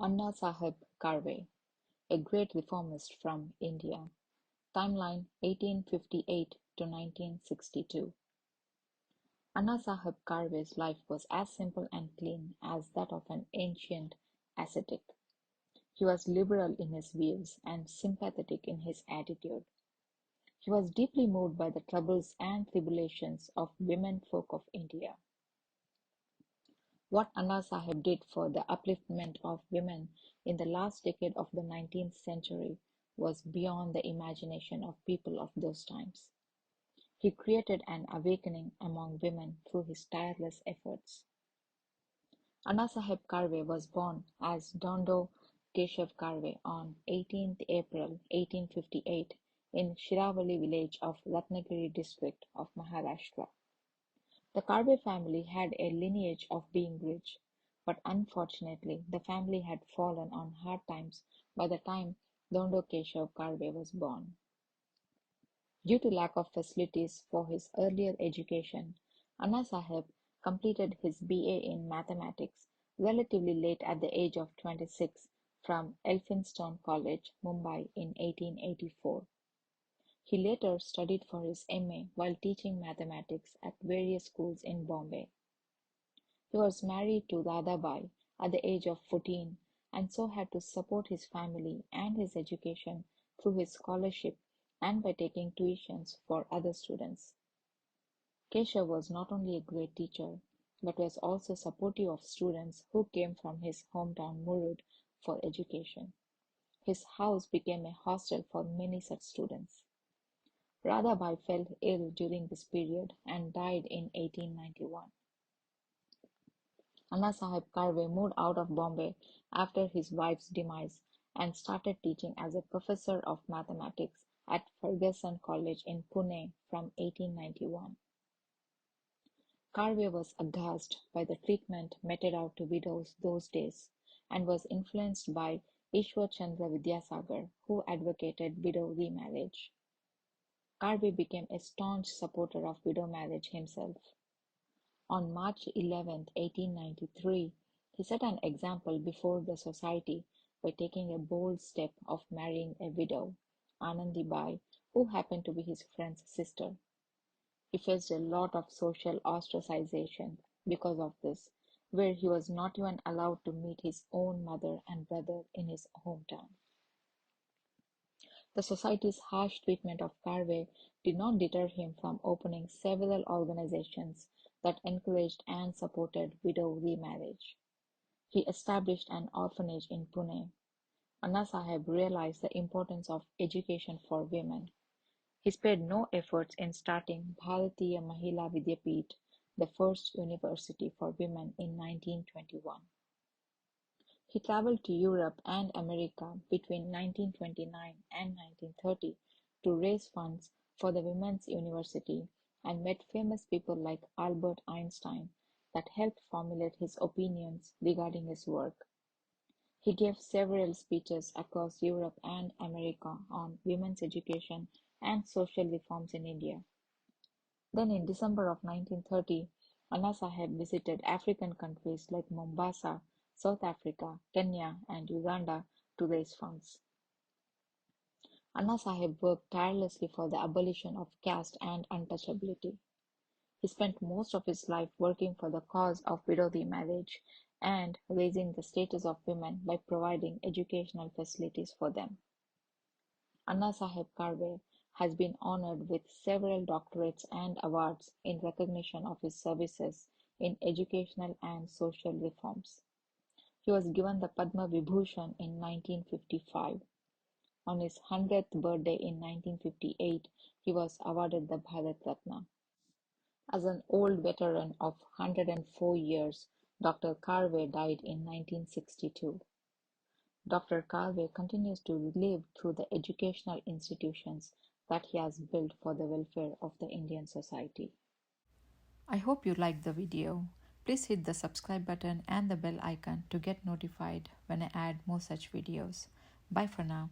Anna Saheb Karve, a great reformist from India. Timeline 1858 to 1962. Anna Saheb Karve's life was as simple and clean as that of an ancient ascetic. He was liberal in his views and sympathetic in his attitude. He was deeply moved by the troubles and tribulations of women folk of India. What Anna Saheb did for the upliftment of women in the last decade of the 19th century was beyond the imagination of people of those times. He created an awakening among women through his tireless efforts. Anna Saheb Karve was born as Dhondo Keshav Karve on 18th April 1858 in Shiravali village of Ratnagiri district of Maharashtra. The Karve family had a lineage of being rich, but unfortunately the family had fallen on hard times by the time Dhondo Keshav Karve was born. Due to lack of facilities for his earlier education, Anna Saheb completed his BA in mathematics relatively late at the age of 26 from Elphinstone College, Mumbai in 1884. He later studied for his MA while teaching mathematics at various schools in Bombay. He was married to Radhabai at the age of 14 and so had to support his family and his education through his scholarship and by taking tuitions for other students. Keshav was not only a great teacher, but was also supportive of students who came from his hometown Murud for education. His house became a hostel for many such students. Radhabai fell ill during this period and died in 1891. Anna Saheb Karve moved out of Bombay after his wife's demise and started teaching as a professor of mathematics at Fergusson College in Pune from 1891. Karve was aghast by the treatment meted out to widows those days and was influenced by Ishwar Chandra Vidyasagar, who advocated widow remarriage. Karve became a staunch supporter of widow marriage himself. On March 11, 1893, he set an example before the society by taking a bold step of marrying a widow, Anandibai, who happened to be his friend's sister. He faced a lot of social ostracization because of this, where he was not even allowed to meet his own mother and brother in his hometown. The society's harsh treatment of Karve did not deter him from opening several organizations that encouraged and supported widow remarriage. He established an orphanage in Pune. Anna Saheb realized the importance of education for women. He spared no efforts in starting Bharatiya Mahila Vidyapith, the first university for women in 1921. He traveled to Europe and America between 1929 and 1930 to raise funds for the Women's University and met famous people like Albert Einstein that helped formulate his opinions regarding his work. He gave several speeches across Europe and America on women's education and social reforms in India. Then in December of 1930, Anna Saheb visited African countries like Mombasa, South Africa, Kenya, and Uganda to raise funds. Anna Saheb worked tirelessly for the abolition of caste and untouchability. He spent most of his life working for the cause of widow remarriage and raising the status of women by providing educational facilities for them. Anna Saheb Karve has been honored with several doctorates and awards in recognition of his services in educational and social reforms. He was given the Padma Vibhushan in 1955. On his 100th birthday in 1958, he was awarded the Bharat Ratna. As an old veteran of 104 years, Dr. Karve died in 1962. Dr. Karve continues to live through the educational institutions that he has built for the welfare of the Indian society. I hope you liked the video. Please hit the subscribe button and the bell icon to get notified when I add more such videos. Bye for now.